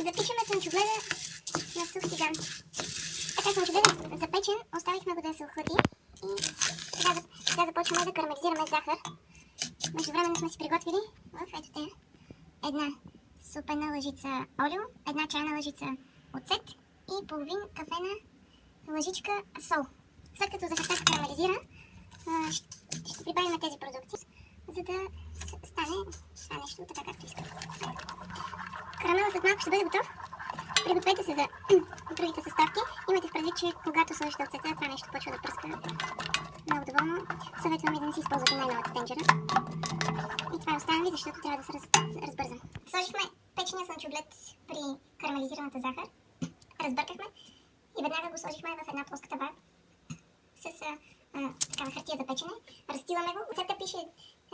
Запичаме слънчогледа на сух тиган. Така слънчогледът запечен, оставихме го да се охлади и сега започваме да карамелизираме захар. Междувременно сме си приготвили в ето те една супена лъжица олио, една чайна лъжица оцет и половин кафена лъжичка сол. След като захарта се карамелизира, ще прибавим тези продукти, за да стане това нещо така както искам. Карамелът след малко ще бъде готов. Пригответе се за другите съставки. Имайте в предвид, че когато сложите оцета, това нещо почва да пръска много доволно. Съветвам ви да не си използвате най-новата тенджера. И това оставям ви, защото трябва да се разбързам. Сложихме печения слънчоглед при карамелизираната захар. Разбъркахме и веднага го сложихме в една плоска таба с такава хартия за печене. Разстиламе го. Рецепта пише,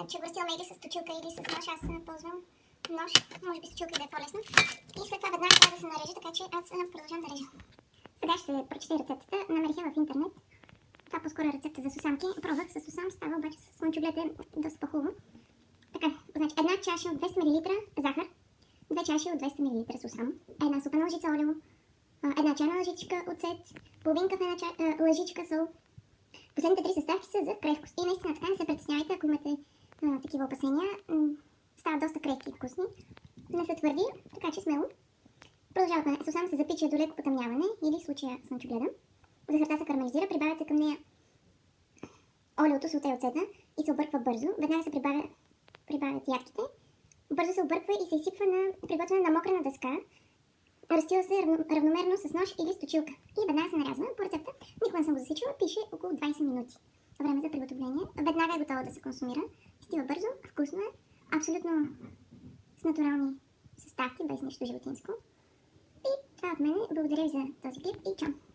че го разстиламе или с точилка, или с нож. Аз ползвам нож. Може би с точилка да е по-лесно. И след това веднага трябва да се нареже, така че аз продължавам да режа. Сега ще прочета рецептата. Намерих я в интернет. Това по-скоро е рецепта за сусамки. Пробвах с сусам, става обаче с слънчоглед е доста по-хубаво. Така, значи една чаша от 200 мл захар, 2 чаши от 200 мл сусам, една супена лъжица олио, една чайна лъжичка оцет, половин кафена лъжичка сол. Последните 3 съставки са за крехкост. И наистина така не се притеснявайте, ако имате такива опасения. Стават доста крехки и вкусни. Не са твърди, така че смело. Продължаваме. Сусам се запича до леко потъмняване или в случая слънчогледа. Захарта се карамелизира, прибавят се към нея олиото, солта и оцета и се обърква бързо. Веднага се прибавят ядките. Бързо се обърква и се изсипва на приготвена на мокрена дъска. Разстила се равномерно с нож или с точилка. И веднага се нарязва. По рецепта, никога не съм го засичала, пише около 20 минути. Време за приготовление. Веднага е готово да се консумира. Стива бързо, вкусно е, абсолютно с натурални съставки, без нищо животинско. И това от мен. Благодаря ви за този клип и чао!